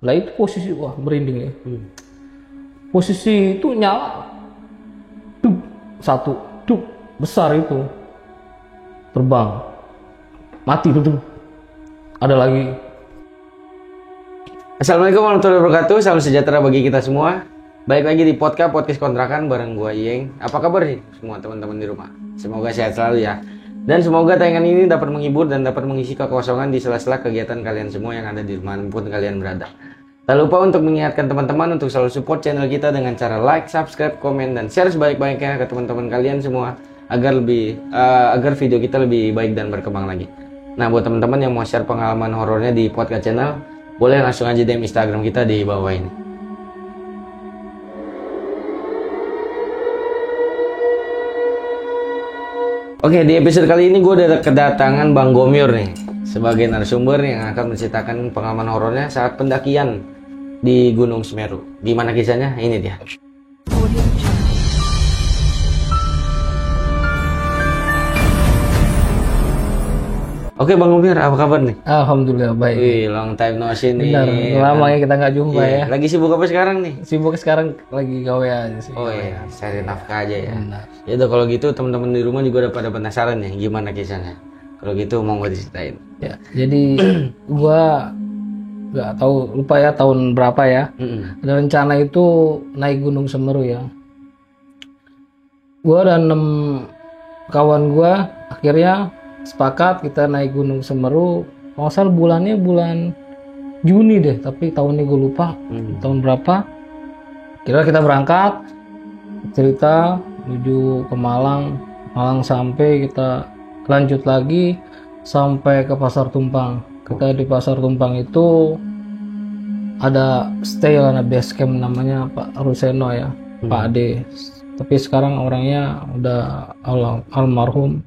Lah itu posisi wah merinding ya. Posisi itu nyala, dup, satu, dup, besar itu, terbang, mati tuh. Ada lagi. Assalamualaikum warahmatullahi wabarakatuh. Salam sejahtera bagi kita semua. Balik lagi di podcast kontrakan bareng gua Yeng. Apa kabar nih semua teman-teman di rumah? Semoga sehat selalu ya. Dan semoga tayangan ini dapat menghibur dan dapat mengisi kekosongan di sela-sela kegiatan kalian semua yang ada di dimanapun kalian berada. Tak lupa untuk mengingatkan teman-teman untuk selalu support channel kita dengan cara like, subscribe, komen, dan share sebaik-baiknya ke teman-teman kalian semua agar video kita lebih baik dan berkembang lagi. Nah, buat teman-teman yang mau share pengalaman horornya di podcast channel, boleh langsung aja DM Instagram kita di bawah ini. Oke, di episode kali ini gue udah kedatangan Bang Gomyor nih sebagai narasumber yang akan menceritakan pengalaman horornya saat pendakian di Gunung Semeru. Gimana kisahnya? Ini dia. Oke Bang Gomyor, apa kabar nih? Alhamdulillah baik. Wih, long time no see nih. Benar, lama ya kita nggak jumpa ya. Lagi sibuk apa sekarang nih? Sibuk sekarang lagi gawe aja sih. Oh iya, cari nafkah aja ya. Benar. Ya udah kalau gitu teman-teman di rumah juga udah pada penasaran nih gimana kisahnya. Kalau gitu mau gue diceritain. Ya, jadi gua nggak tahu, lupa ya tahun berapa ya. Ada rencana itu naik Gunung Semeru ya. Gua dan 6 kawan gua akhirnya sepakat kita naik Gunung Semeru. Kalau salah bulannya bulan Juni deh, tapi tahunnya gue lupa tahun berapa. Kira kita berangkat cerita menuju ke Malang sampai kita lanjut lagi sampai ke Pasar Tumpang. Kita di Pasar Tumpang itu ada stay karena base camp namanya Pak Ruseno ya, Pak Ade. Tapi sekarang orangnya udah almarhum.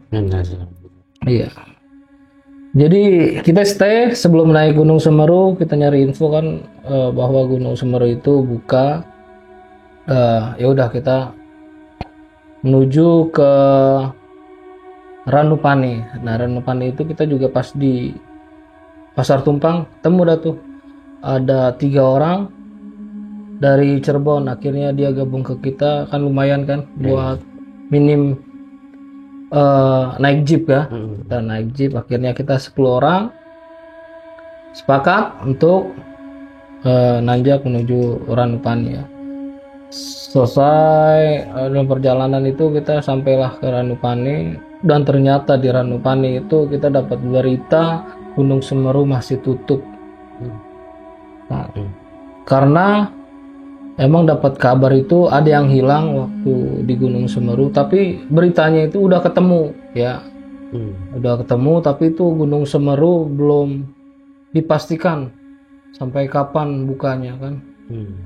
Iya. Jadi kita stay sebelum naik Gunung Semeru, kita nyari info kan bahwa Gunung Semeru itu buka. Ya udah kita menuju ke Ranupane. Nah Ranupane itu kita juga pas di Pasar Tumpang temu dah tuh ada 3 orang dari Cirebon. Akhirnya dia gabung ke kita, kan lumayan kan buat minim naik jeep ya. Kita naik jeep, akhirnya kita 10 orang sepakat untuk nanjak menuju Ranupane ya. Selesai dalam perjalanan itu kita sampailah ke Ranupane, dan ternyata di Ranupane itu kita dapat berita Gunung Semeru masih tutup. Nah, karena emang dapat kabar itu ada yang hilang waktu di Gunung Semeru, tapi beritanya itu udah ketemu ya. Udah ketemu, tapi itu Gunung Semeru belum dipastikan sampai kapan bukanya kan.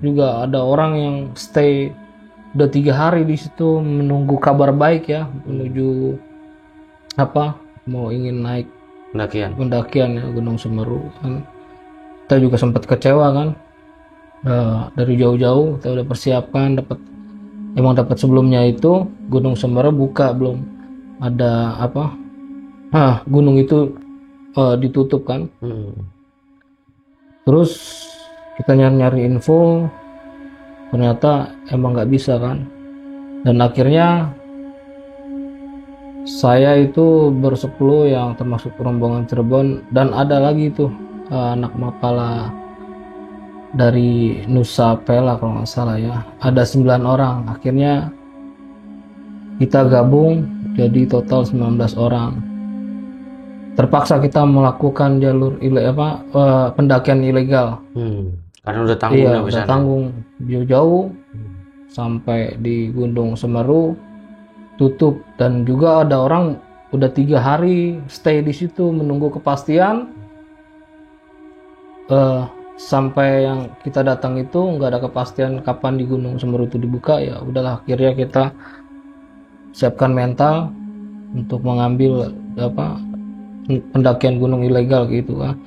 Juga ada orang yang stay udah 3 hari di situ menunggu kabar baik ya, menuju mau ingin naik pendakian ya Gunung Semeru kan. Kita juga sempat kecewa kan. Dari jauh-jauh kita udah persiapkan, dapat sebelumnya itu Gunung Semeru buka belum ada gunung itu ditutup kan. Terus kita nyari info, ternyata emang nggak bisa kan. Dan akhirnya saya itu bersepuluh yang termasuk rombongan Cirebon, dan ada lagi tuh anak Mapala dari Nusa Pela kalau nggak salah ya, ada 9 orang. Akhirnya kita gabung jadi total 19 orang. Terpaksa kita melakukan jalur pendakian ilegal. Karena udah tanggung ya, udah tanggung jauh-jauh sampai di Gunung Semeru tutup, dan juga ada orang udah 3 hari stay di situ menunggu kepastian. Sampai yang kita datang itu nggak ada kepastian kapan di Gunung Semeru itu dibuka. Ya udahlah, akhirnya kita siapkan mental untuk mengambil pendakian gunung ilegal gitu kan.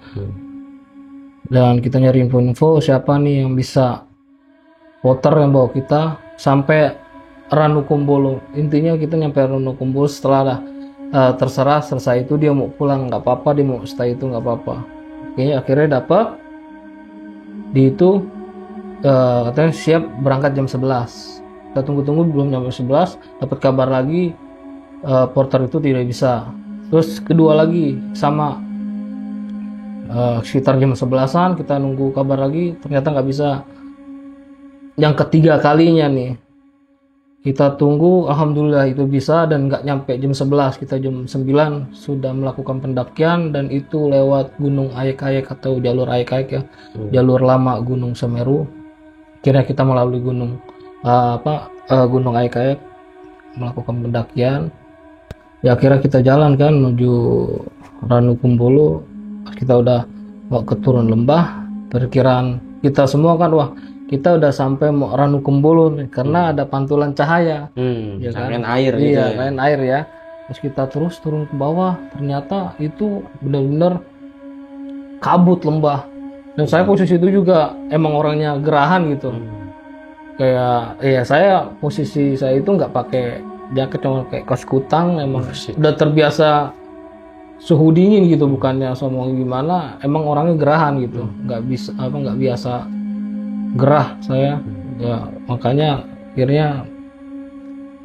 Dan kita nyari info siapa nih yang bisa voter yang bawa kita sampai Ranukumbolo. Intinya kita nyampe Ranukumbolo setelah terserah selesai itu dia mau pulang nggak apa-apa, dia mau stay itu nggak apa-apa. Oke, akhirnya dapat di itu katanya siap berangkat jam 11. Kita tunggu-tunggu belum jam 11, dapat kabar lagi porter itu tidak bisa. Terus kedua lagi sama sekitar jam 11-an kita nunggu kabar lagi, ternyata nggak bisa. Yang ketiga kalinya nih kita tunggu, alhamdulillah itu bisa dan nggak nyampe jam 11, kita jam 9 sudah melakukan pendakian dan itu lewat Gunung Ayek-Ayek atau jalur Ayek-Ayek ya, jalur lama Gunung Semeru. Akhirnya kita melalui Gunung Ayek-Ayek melakukan pendakian. Ya akhirnya kita jalan kan menuju Ranukumbolo. Kita udah mau ke turun lembah, perkiraan kita semua kan wah kita udah sampai mau Ranukumbolo nih, karena ada pantulan cahaya, ya kan? Air iya, gitu ya. Lain air ya. Terus kita terus turun ke bawah, ternyata itu benar-benar kabut lembah. Dan saya posisi itu juga emang orangnya gerahan gitu. Kayak saya posisi saya itu nggak pakai jaket, cuma kayak kaos kutang, emang udah terbiasa suhu dingin gitu, bukannya sombong gimana, emang orangnya gerahan gitu, nggak biasa gerah saya ya, makanya akhirnya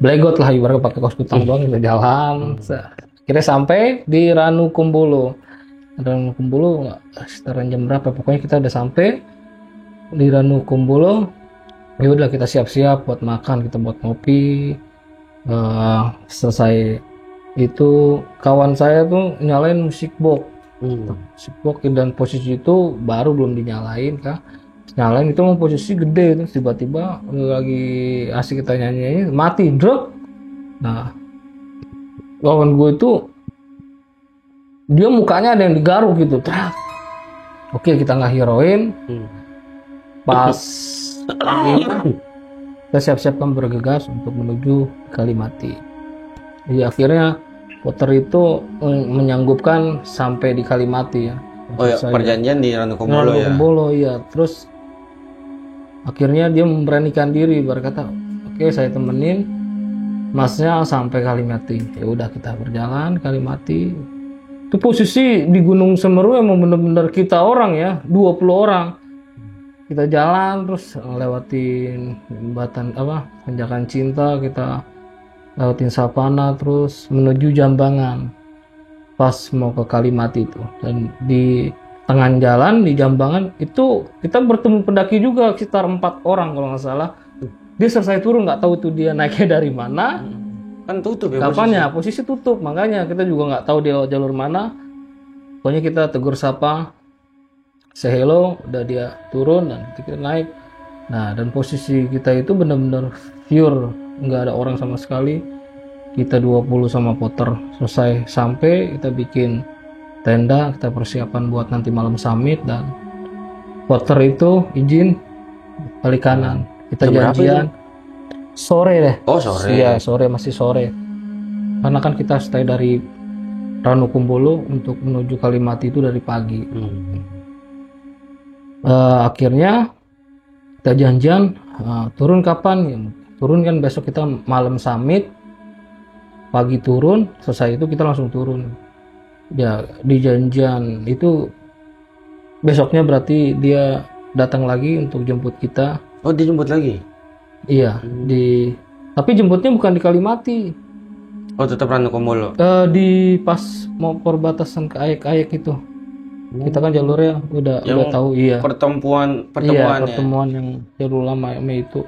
blegot lah ibaratnya pakai kaos kutang doang kita jalan. Akhirnya sampai di Ranukumbolo sekitaran jam berapa pokoknya kita udah sampai di Ranukumbolo. Ya udah kita siap-siap buat makan, kita buat ngopi. Selesai itu kawan saya tuh nyalain musik box, dan posisi itu baru belum dinyalain kah, nyalain itu mau posisi gede, terus tiba-tiba lagi asik kita nyanyi mati drop. Nah kawan gue itu dia mukanya ada yang digaruk gitu, terak. Oke kita nggak heroin. Pas kita siap-siapkan bergegas untuk menuju Kalimati. Jadi akhirnya porter itu menyanggupkan sampai di Kalimati ya. Oh ya, perjanjian di Ranukumbolo ya. Ranukumbolo iya. Terus akhirnya dia memberanikan diri berkata, oke saya temenin masnya sampai Kalimati. Ya udah kita berjalan Kalimati. Itu posisi di Gunung Semeru emang bener-bener kita orang ya, 20 orang. Kita jalan terus lewatin jembatan Tanjakan Cinta, kita lewatin Sapana terus menuju Jambangan. Pas mau ke Kalimati itu, dan di tengah jalan di Jambangan itu kita bertemu pendaki juga sekitar 4 orang kalau nggak salah. Dia selesai turun nggak tahu tuh dia naiknya dari mana, kan tutup ya kapannya posisi tutup, makanya kita juga nggak tahu dia jalur mana. Pokoknya kita tegur sapa, say hello, udah dia turun dan kita naik. Nah dan posisi kita itu benar-benar pure, nggak ada orang sama sekali. Kita 20 sama porter selesai sampai, kita bikin tenda, kita persiapan buat nanti malam summit. Dan porter itu izin balik kanan, kita janjian sore deh. Oh sore. Iya sore, masih sore, karena kan kita stay dari Ranukumbolo untuk menuju Kalimati itu dari pagi. Akhirnya kita janjian turun kapan? Turun kan besok kita malam summit, pagi turun, selesai itu kita langsung turun. Ya di janjian itu besoknya berarti dia datang lagi untuk jemput kita. Oh dijemput lagi? Iya tapi jemputnya bukan di Kalimati. Oh tetap Ranukumbolo? Di pas mau perbatasan ke Ayek-Ayek itu. Kita kan jalurnya udah tahu. Iya pertemuan yang jalur lama itu.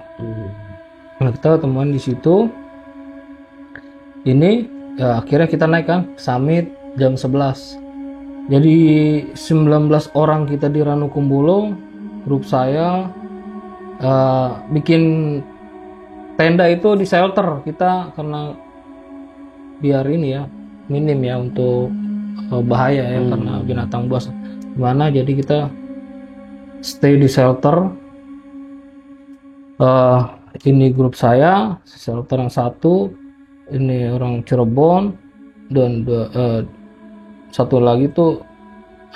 Nah kita ketemuan di situ. Ini ya, akhirnya kita naik kan summit jam 11. Jadi 19 orang kita di Ranukumbolo. Grup saya bikin tenda itu di shelter kita, karena biar ini ya minim ya untuk bahaya ya, karena binatang buas gimana, jadi kita stay di shelter. Ini grup saya, shelter yang satu ini orang Cirebon, dan satu lagi tuh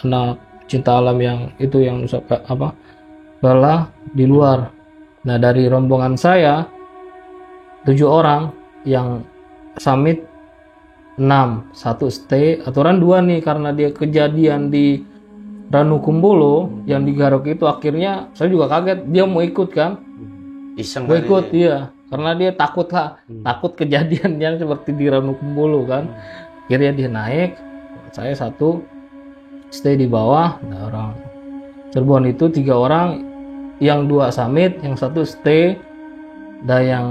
anak cinta alam yang itu yang Bala di luar. Nah dari rombongan saya 7 orang, yang summit 6, 1 stay, aturan 2 nih karena dia kejadian di Ranukumbolo yang di Garok itu akhirnya saya juga kaget dia mau ikut kan. Iseng Mau kali ikut dia. iya karena dia takut lah, takut kejadian yang seperti di Ranukumbolo kan. Akhirnya dia naik, saya satu stay di bawah. Ada orang Cirebon itu 3 orang, yang 2 summit, yang 1 stay, dan yang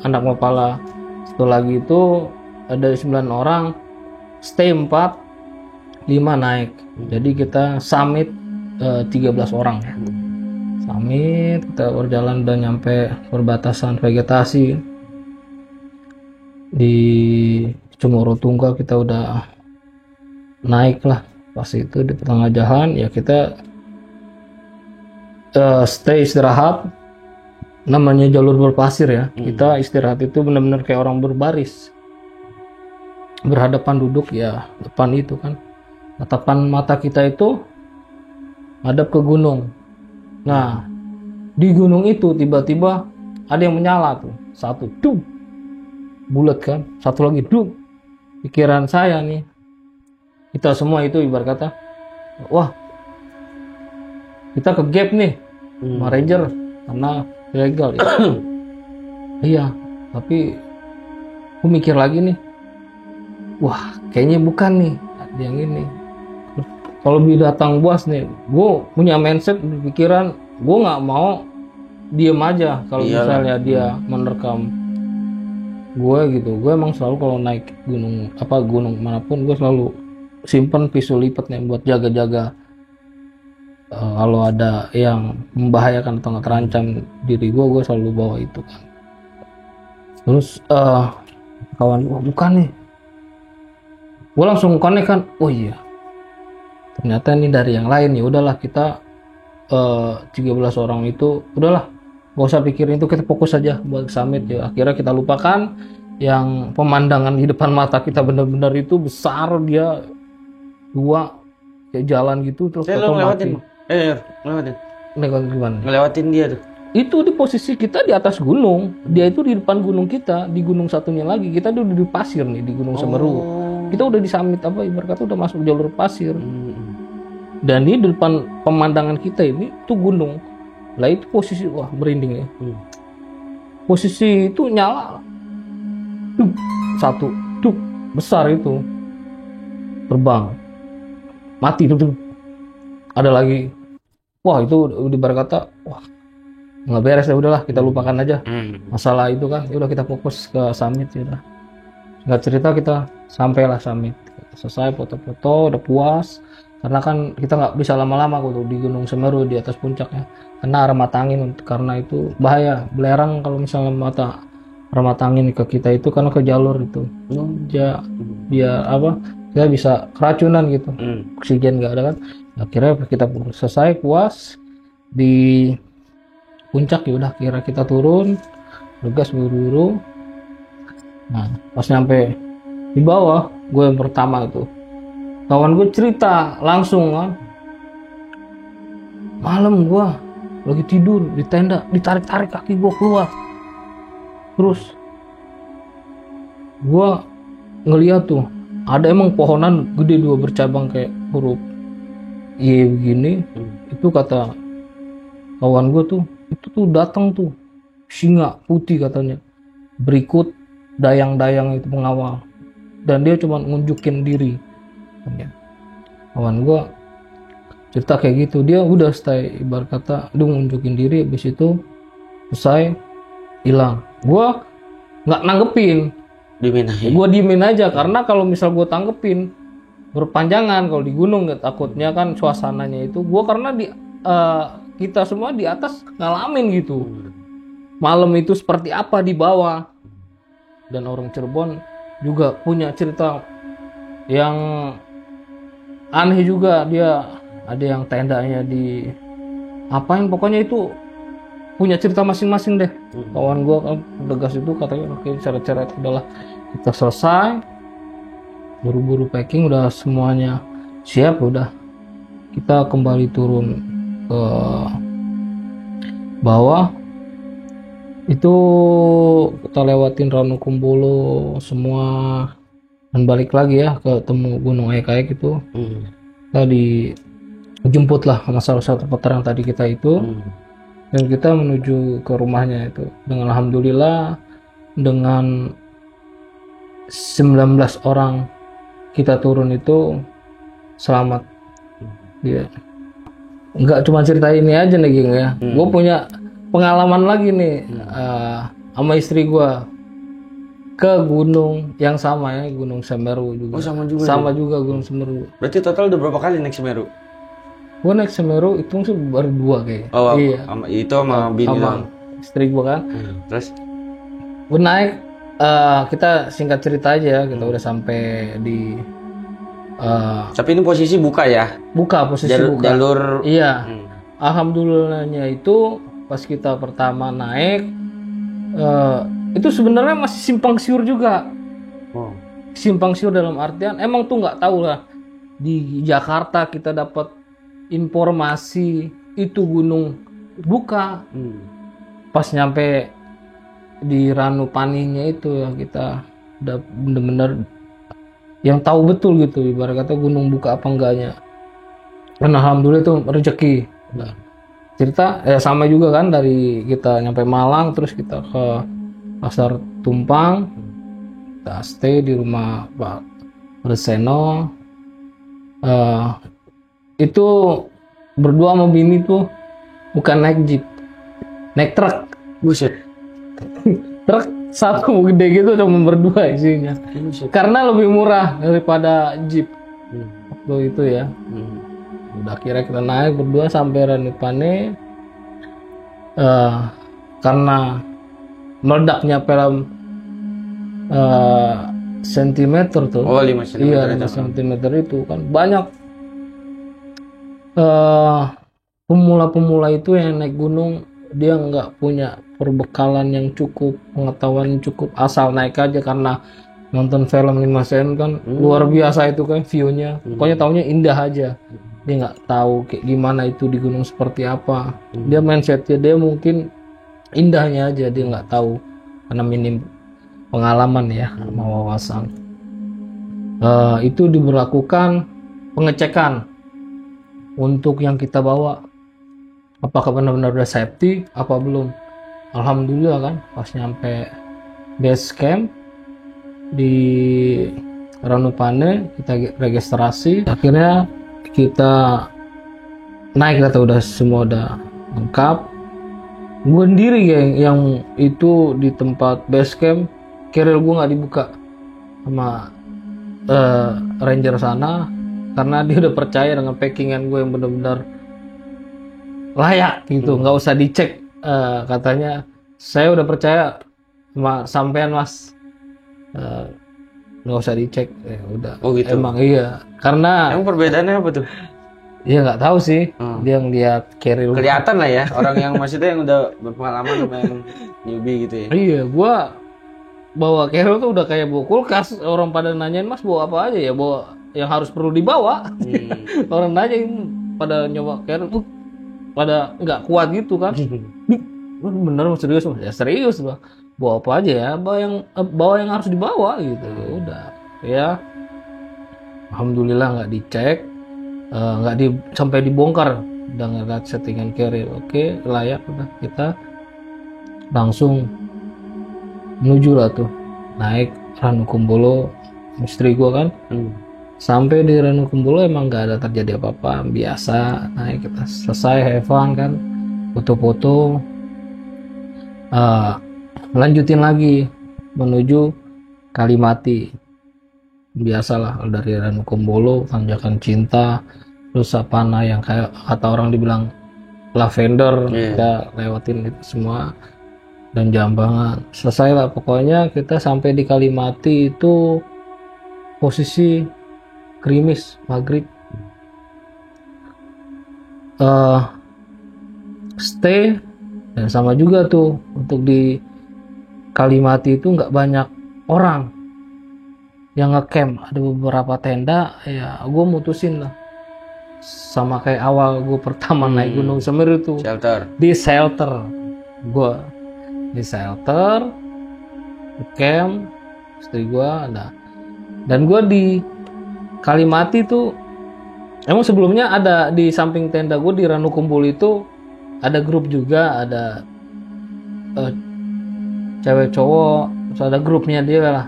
anak Mapala satu lagi itu ada 9 orang, stay 4, 5 naik. Jadi kita summit 13 orang ya. Summit kita berjalan dan nyampe perbatasan vegetasi di Cemoro Tunggal. Kita udah naik lah pas itu di tengah jalan ya, kita stay istirahat. Namanya jalur berpasir ya, kita istirahat itu benar-benar kayak orang berbaris berhadapan duduk ya, depan itu kan tatapan mata kita itu hadap ke gunung. Nah di gunung itu tiba-tiba ada yang menyala tuh, satu tuh bulat kan, satu lagi tuh. Pikiran saya nih, kita semua itu ibarat kata, wah kita ke gap nih sama ranger karena ilegal ya. Iya, tapi aku mikir lagi nih, wah kayaknya bukan nih ada yang ini. Kalau binatang buas nih, gue punya mindset pikiran gue nggak mau diem aja kalau misalnya dia menerkam gue gitu. Gue emang selalu kalau naik gunung manapun gue selalu simpen pisau lipatnya buat jaga-jaga kalau ada yang membahayakan atau nggak terancam diri gue selalu bawa itu kan. Terus kawan gue bukan nih, gue langsung connect kan, oh iya ternyata ini dari yang lain. Ya udahlah kita 13 orang itu udahlah gak usah pikirin itu, kita fokus aja buat summit ya. Akhirnya kita lupakan yang pemandangan di depan mata kita benar-benar itu besar, dia dua kayak jalan gitu terus Saya ngelewatin. Ngelewatin gimana? Ngelewatin dia tuh. Itu di posisi kita di atas gunung, dia itu di depan gunung kita, di gunung satunya lagi. Kita udah di pasir nih, di Gunung Semeru. Kita udah di summit ibarat kata udah masuk jalur pasir. Dan di depan pemandangan kita ini tuh gunung. Lah itu posisi wah merinding ya. Posisi itu nyala. Satu, besar itu. Terbang. Mati tuh. Ada lagi. Wah itu udah berkata, wah nggak beres ya, udahlah kita lupakan aja masalah itu kan. Ya udah kita fokus ke summit ya udah. Nggak cerita kita sampailah summit. Selesai foto-foto udah puas. Karena kan kita nggak bisa lama-lama tuh di Gunung Semeru di atas puncaknya. Karena arah mata angin, karena itu bahaya. Belerang kalau misalnya arah mata angin ke kita itu karena ke jalur itu. Dia apa? Kita bisa keracunan gitu. Oksigen nggak ada kan. Akhirnya kita selesai puas di puncak ya udah kira kita turun, bergas buru-buru. Nah pas nyampe di bawah, gue yang pertama itu kawan gue cerita langsung kan, malam gue lagi tidur di tenda, ditarik-tarik kaki gue keluar, terus gue ngeliat tuh ada emang pohonan gede 2 bercabang kayak huruf Y begini. Itu kata kawan gue tuh, itu tuh datang tuh singa putih katanya, berikut dayang-dayang itu pengawal, dan dia cuma nunjukin diri. Kawan gue cerita kayak gitu, dia udah stay ibarat kata dia nunjukin diri, habis itu selesai hilang. Gue nggak nanggepin, gue diemin aja karena kalau misal gue tanggepin berpanjangan kalau di gunung takutnya kan suasananya itu gue karena kita semua di atas ngalamin gitu malam itu seperti apa di bawah. Dan orang Cirebon juga punya cerita yang aneh juga, dia ada yang tendanya di apain, pokoknya itu punya cerita masing-masing deh. Kawan gue kan Degas itu katanya oke cara-cara udahlah kita selesai, buru-buru packing udah semuanya siap, udah kita kembali turun ke bawah. Itu kita lewatin Ranukumbolo semua dan balik lagi ya ketemu Gunung Aik-Aik itu. Kita di jemputlah sama salah satu peternak tadi kita itu, dan kita menuju ke rumahnya itu dengan alhamdulillah dengan 19 orang kita turun itu selamat. Iya. Nggak cuma cerita ini aja nih geng ya. Gue punya pengalaman lagi nih sama istri gue ke gunung yang sama ya, Gunung Semeru juga. Oh sama juga. Sama juga Gunung Semeru. Berarti total udah berapa kali naik Semeru? Gue naik Semeru itu sih baru 2 kayaknya. Oh iya. Itu sama bini Sama doang. istri gue kan. Terus? Gue naik, kita singkat cerita aja ya, kita udah sampai di Tapi ini posisi buka ya? buka, posisi buka. Jalur. Iya. Alhamdulillahnya itu pas kita pertama naik, itu sebenarnya masih simpang siur juga. Oh. Simpang siur dalam artian emang tuh nggak tahu lah, di Jakarta kita dapat informasi itu gunung buka. Pas nyampe di Ranupaninya itu ya, kita udah bener-bener yang tahu betul gitu, ibarat kata gunung buka apa enggaknya. Dan alhamdulillah itu rezeki. Nah, cerita ya sama juga kan, dari kita nyampe Malang terus kita ke Pasar Tumpang, kita stay di rumah Pak Reseno. Itu berdua sama bini tuh bukan naik jeep, naik truk. Buset. Truk satu gede gitu, cuma berdua isinya. Karena lebih murah daripada jeep waktu itu ya. Udah akhirnya kita naik berdua sampai Ranupane. Karena meledaknya film sentimeter tuh. Oh 5 cm. Iya 5 cm itu kan banyak pemula-pemula itu yang naik gunung, dia nggak punya perbekalan yang cukup, pengetahuan yang cukup, asal naik aja karena nonton film 5 cm kan luar biasa itu kan view-nya. Pokoknya taunya indah aja. Dia nggak tahu kayak gimana itu di gunung seperti apa. Dia mindsetnya dia mungkin indahnya aja, dia nggak tahu karena minim pengalaman ya sama wawasan. Itu diberlakukan pengecekan untuk yang kita bawa, apakah benar-benar udah safety apa belum. Alhamdulillah kan pas nyampe base camp di Ranupane kita registrasi, akhirnya kita naik, kata udah semua udah lengkap. Gue sendiri yang itu di tempat base camp, carrier gue nggak dibuka sama ranger sana karena dia udah percaya dengan packingan gue yang benar-benar layak gitu, nggak usah dicek. Katanya saya udah percaya sama sampean mas, nggak usah dicek. Ya udah. Oh gitu. Emang iya, karena Emang perbedaannya apa tuh? ya nggak tahu sih. Dia ngeliat carrier Kelihatan lah ya orang yang maksudnya yang udah berpengalaman sama yang newbie gitu ya. Iya, gua bawa carrier tuh udah kayak bawa kulkas. Orang pada nanyain mas bawa apa aja ya, bawa yang harus perlu dibawa. Orang nanyain pada nyoba carrier tuh pada nggak kuat gitu kan. Bener serius mas? Ya serius bang. Bawa apa aja ya, bawa yang harus dibawa gitu. Udah ya, alhamdulillah nggak dicek, nggak sampai dibongkar. Udah ngeliat settingan carrier, oke layak, udah kita langsung menuju lah tuh naik Ranukumbolo. Istri gua kan sampai di Ranukumbolo emang nggak ada terjadi apa-apa, biasa naik, kita selesai have fun kan, foto-foto. Lanjutin lagi menuju Kalimati, biasalah dari Ranukumbolo tanjakan cinta, terus Sapana yang kayak kata orang dibilang lavender. Kita lewatin itu semua dan Jambangan, selesai lah pokoknya. Kita sampai di Kalimati itu posisi gerimis maghrib. Stay dan sama juga tuh untuk di Kalimati itu nggak banyak orang yang ngecamp, ada beberapa tenda ya. Gue mutusin lah sama kayak awal gue pertama naik Gunung Semeru itu, Shelter. di shelter. Gue di shelter, di camp istri gue ada, dan gue di Kalimati tuh Emang sebelumnya ada di samping tenda gue di Ranu Kumpul itu ada grup juga, ada cewek cowok, terus ada grupnya dia lah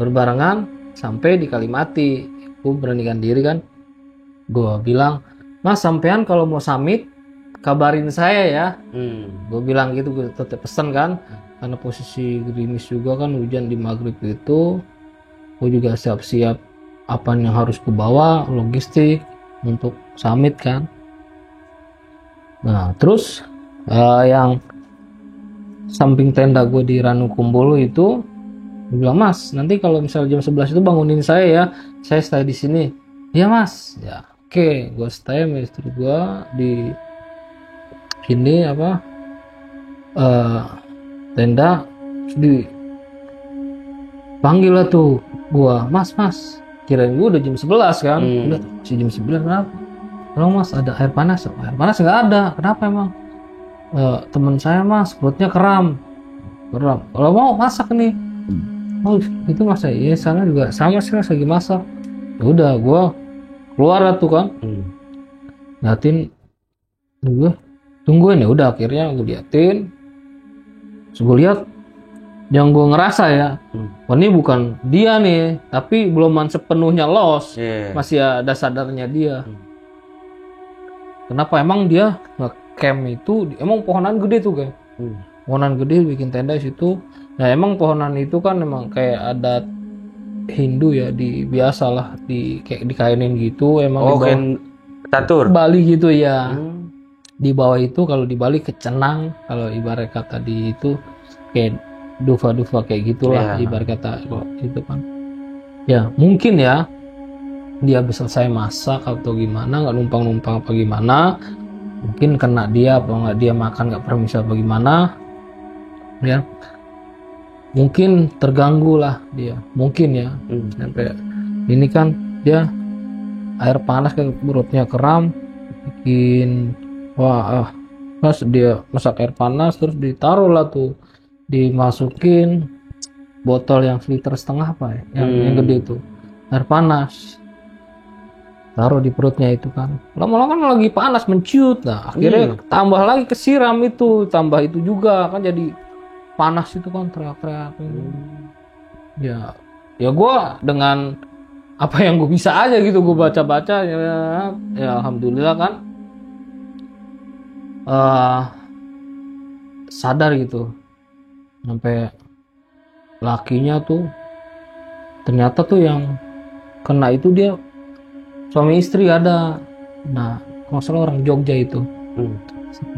berbarengan sampai di Kalimati. Gue beranikan diri kan, gue bilang, Mas sampean kalau mau summit kabarin saya ya. Gue bilang gitu, gue tetap pesan kan, karena posisi gerimis juga kan, hujan di maghrib itu. Gue juga siap-siap apa yang harus gue bawa, logistik untuk summit kan. Nah terus yang samping tenda gue di Ranu Kumbolo itu, gue bilang, Mas nanti kalau misalnya jam 11 itu bangunin saya ya, saya stay di sini. Iya Mas, ya oke. Gue stay sama istri gue di sini apa tenda. Terus dipanggil lah tuh gue, Mas kirain gue udah jam 11 kan. Udah masih jam 9, kenapa? Tolong Mas, ada air panas. Air panas nggak ada, kenapa emang? Temen saya Mas perutnya kram. Kalau mau masak nih. Oh itu Mas, ya sana juga sama sih Mas, lagi masak. Ya udah gue keluar lah tuh kan. Liatin gue tungguin, ya udah akhirnya gue liatin. Terus gue lihat yang gue ngerasa ya, wah ini bukan dia nih, tapi belum sepenuhnya lost. Masih ada sadarnya dia. Kenapa emang dia ngecamp itu, emang pohonan gede tuh kayak pohonan gede bikin tenda di situ. Nah emang pohonan itu kan emang kayak adat Hindu ya, di biasalah di kayak dikainin gitu. Emang kayak catur Bali gitu ya. Di bawah itu kalau di Bali kecenang, kalau ibarat kata di itu kayak dufa kayak gitulah ibarat kata itu kan. Ya mungkin ya dia habis selesai masak atau gimana, nggak numpang apa gimana, mungkin kena dia apa nggak, dia makan nggak permisi apa gimana ya, mungkin terganggu lah dia mungkin ya. Sampai ini kan dia air panas kan, perutnya kram, bikin pas dia masak air panas terus ditaruh lah tuh, dimasukin botol yang 1,5 liter apa ya, yang gede tuh air panas, taruh di perutnya itu kan. Lama-lama kan lagi panas menciut, nah akhirnya tambah lagi kesiram itu, tambah itu juga kan jadi panas itu kan, teriak-teriak. Ya gue dengan apa yang gue bisa aja gitu, gue baca-baca ya alhamdulillah kan sadar gitu. Sampai lakinya tuh ternyata tuh yang kena itu dia suami istri ada. Nah kalau salah orang Jogja itu,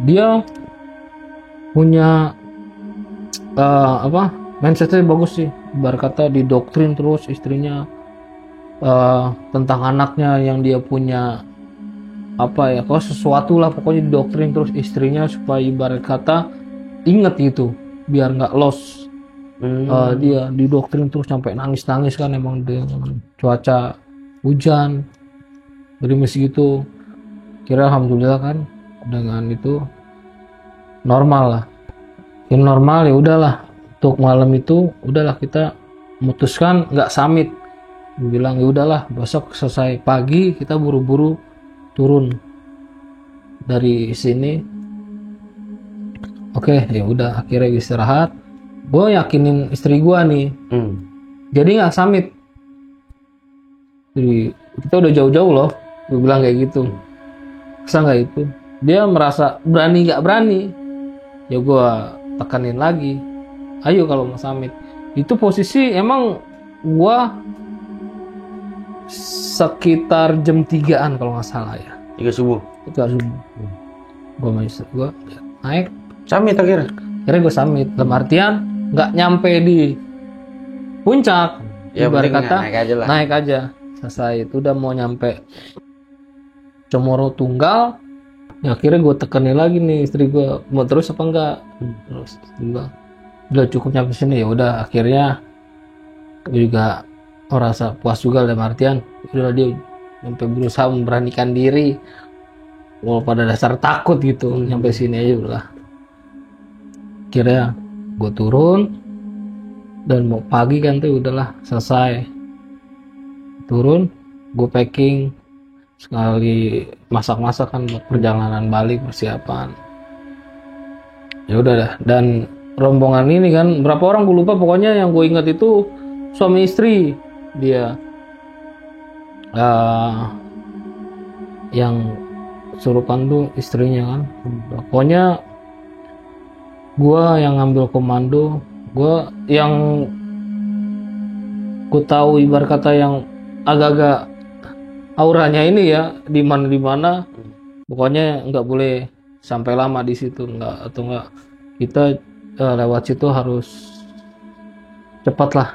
dia punya mindsetnya bagus sih, berkata didoktrin terus istrinya tentang anaknya yang dia punya apa ya, kalau sesuatu lah pokoknya didoktrin terus istrinya supaya ibarat kata inget gitu biar nggak lost. Dia didoktrin terus sampai nangis kan, emang dengan cuaca hujan gerimis gitu. Kira alhamdulillah kan dengan itu normal lah. Yang normal ya udahlah, untuk malam itu udahlah kita memutuskan nggak summit. Bilang ya udahlah besok selesai pagi kita buru-buru turun dari sini. Oke ya udah akhirnya istirahat. Gue yakinin istri gue nih, jadi nggak summit. Jadi kita udah jauh-jauh loh, gue bilang kayak gitu. Bisa nggak itu? Dia merasa berani nggak berani. Ya gue tekanin lagi, ayo kalau mau summit. Itu posisi emang gue sekitar jam 3-an kalau nggak salah ya. 3 subuh. Gue sama istri gue naik summit akhirnya gue summit. Dalam artian nggak nyampe di puncak, ya ibarat kata naik aja. Selesai itu udah mau nyampe Comoro Tunggal, ya akhirnya gue tekenin lagi nih istri gue, mau terus apa enggak. Terus udah cukup nyampe sini. Ya udah akhirnya gue juga merasa puas juga, dalam artian udah dia sampai berusaha memberanikan diri walaupun pada dasar takut gitu. Nyampe sini aja udah akhirnya gue turun, dan mau pagi kan tuh udahlah selesai turun. Gue packing sekali masak-masak kan buat perjalanan balik persiapan. Ya udah dah. Dan rombongan ini kan berapa orang gue lupa, pokoknya yang gue ingat itu suami istri dia. Yang suruh pandu istrinya kan. Pokoknya gue yang ngambil komando, gue yang gue tahu ibarat kata yang agak-agak auranya ini ya di mana pokoknya nggak boleh sampai lama di situ, nggak kita lewat situ harus cepat lah.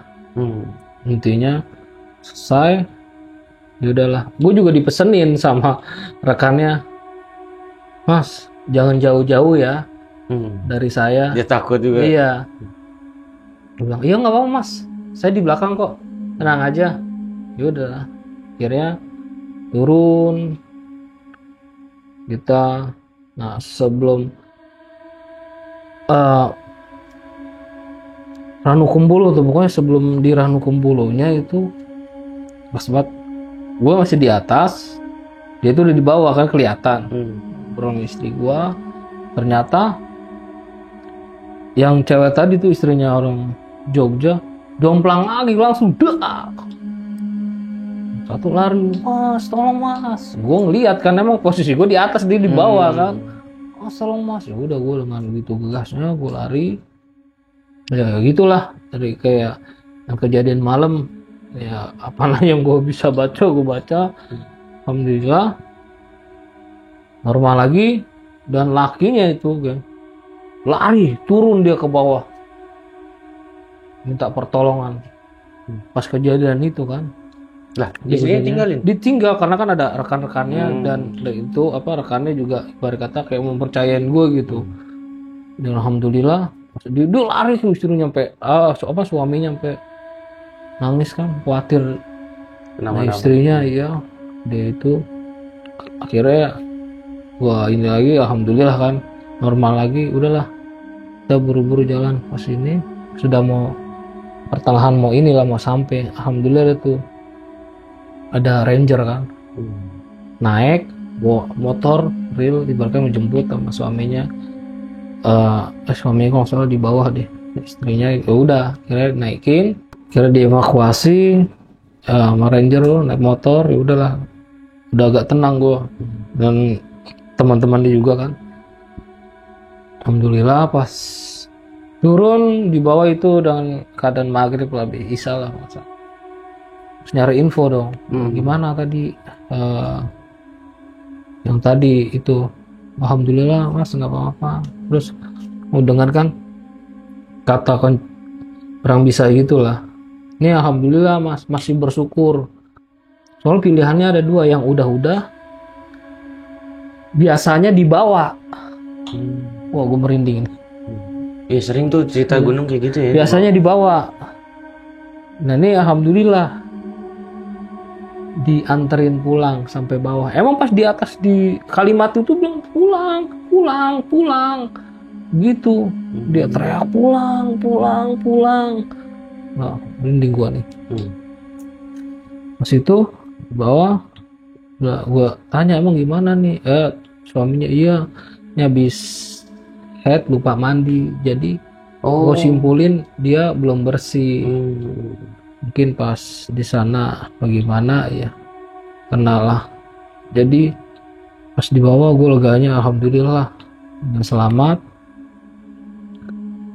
Intinya selesai ya udahlah. Gue juga dipesenin sama rekannya, Mas jangan jauh-jauh ya dari saya. Dia takut juga. Iya. Gue bilang iya nggak apa-apa Mas, saya di belakang kok, tenang aja. Ya udahlah, akhirnya turun kita. Nah sebelum Ranukumbolo tuh, pokoknya sebelum di Ranukumbolonya itu pas banget, gue masih di atas, dia tuh udah di bawah kan kelihatan. Beron istri gue, ternyata yang cewek tadi tuh istrinya orang Jogja, jomplang lagi langsung dak. Satu lari, Mas tolong Mas. Gue ngeliat kan emang posisi gue di atas, dia di bawah kan. Mas tolong Mas. Ya udah gue dengan begitu gegasnya gue lari. Ya gitulah, dari kayak yang kejadian malam ya, apa yang gue bisa baca gue baca. Alhamdulillah normal lagi. Dan lakinya itu kan lari turun dia ke bawah minta pertolongan pas kejadian itu kan. Lah istrinya tinggalin? Ditinggal karena kan ada rekan-rekannya. Dan itu apa, rekannya juga ibarat kata kayak mempercayain gue gitu. Dan alhamdulillah dia lari tuh istrinya sampai suaminya sampai nangis kan, khawatir istrinya. Iya dia itu akhirnya gua ini lagi, alhamdulillah kan normal lagi. Udahlah kita buru-buru jalan pas ini sudah mau pertengahan mau inilah mau sampai. Alhamdulillah itu ada ranger kan naik bawa motor real ibaratnya menjemput sama suaminya. Suaminya kalau salah di bawah deh, istrinya ya udah kira naikin, kira dievakuasi sama ranger naik motor. Ya udahlah udah agak tenang gua dan teman-teman dia juga kan. Alhamdulillah pas turun di bawah itu dengan keadaan maghrib lebih isya lah masa. Terus nyari info dong, gimana tadi yang tadi itu. Alhamdulillah Mas nggak apa-apa. Terus mau dengarkan kata orang bisa gitulah. Ini alhamdulillah Mas masih bersyukur. Soal pilihannya ada dua, yang udah biasanya dibawa. Wah gue merinding. Iya sering tuh cerita gunung kayak gitu ya. Biasanya dibawa. Nah ini alhamdulillah dianterin pulang sampai bawah. Emang pas di atas di kalimat itu bilang pulang gitu. Dia teriak pulang. Nah merinding gua nih. Pas itu bawah gua tanya emang gimana nih. Suaminya iya ini habis head lupa mandi, jadi gua simpulin dia belum bersih. Mungkin pas di sana bagaimana ya kenalah. Jadi pas di bawah gue leganya alhamdulillah dengan selamat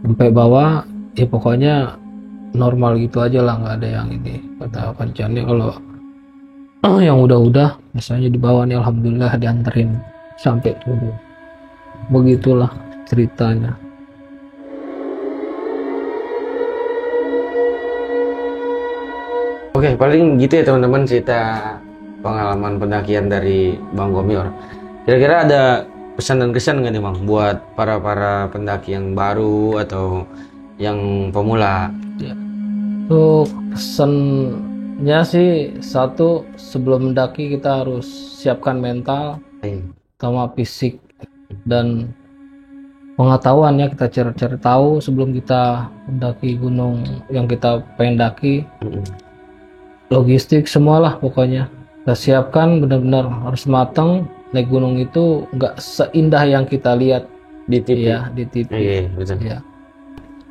sampai bawah. Ya pokoknya normal gitu aja lah, nggak ada yang ini kata pancannya. Kalau yang udah biasanya di bawah nih alhamdulillah dianterin sampai turun. Begitulah ceritanya. Oke, paling gitu ya teman-teman cerita pengalaman pendakian dari Bang Gomior. Kira-kira ada pesan dan kesan nggak nih Bang buat para pendaki yang baru atau yang pemula? Ya. Untuk pesannya sih satu, sebelum mendaki kita harus siapkan mental sama fisik dan pengetahuan ya. Kita cari tahu sebelum kita mendaki gunung yang kita pengen daki. Logistik semualah pokoknya kita siapkan benar-benar harus matang. Naik gunung itu nggak seindah yang kita lihat Di TV. ya di TV. Iya, betul. Ya.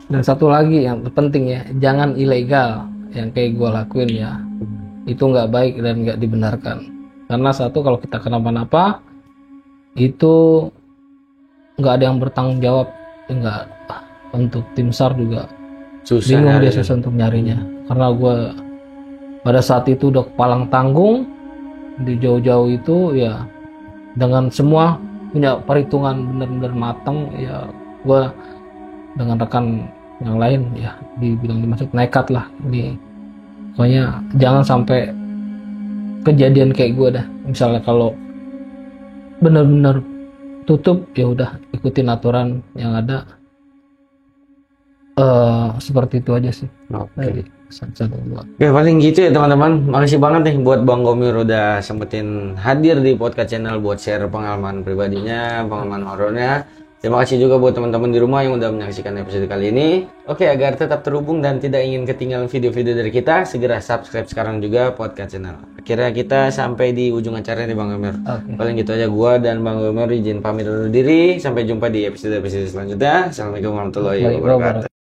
Dan satu lagi yang terpenting ya, jangan ilegal yang kayak gue lakuin ya. Itu nggak baik dan nggak dibenarkan. Karena satu, kalau kita kenapa-napa itu nggak ada yang bertanggung jawab. Nggak, untuk tim SAR juga Susah bingung dia, nyari. susah untuk nyarinya. Karena gue pada saat itu udah kepalang tanggung di jauh-jauh itu ya, dengan semua punya perhitungan benar-benar matang ya. Gue dengan rekan yang lain ya dibilang dimaksud nekat lah ini. Pokoknya jangan sampai kejadian kayak gue dah. Misalnya kalau benar-benar tutup ya udah ikutin aturan yang ada. Seperti itu aja sih. Oke. Jadi satu dua. Oke, paling gitu ya teman-teman. Makasih banget nih buat Bang Gomir udah sempetin hadir di podcast channel buat share pengalaman pribadinya, pengalaman horornya. Terima kasih juga buat teman-teman di rumah yang udah menyaksikan episode kali ini. Oke, agar tetap terhubung dan tidak ingin ketinggalan video-video dari kita, segera subscribe sekarang juga podcast channel. Akhirnya kita sampai di ujung acara nih Bang Gomir. Oke. Paling gitu aja, gua dan Bang Gomir izin pamit undur diri. Sampai jumpa di episode-episode selanjutnya. Assalamualaikum warahmatullahi wabarakatuh.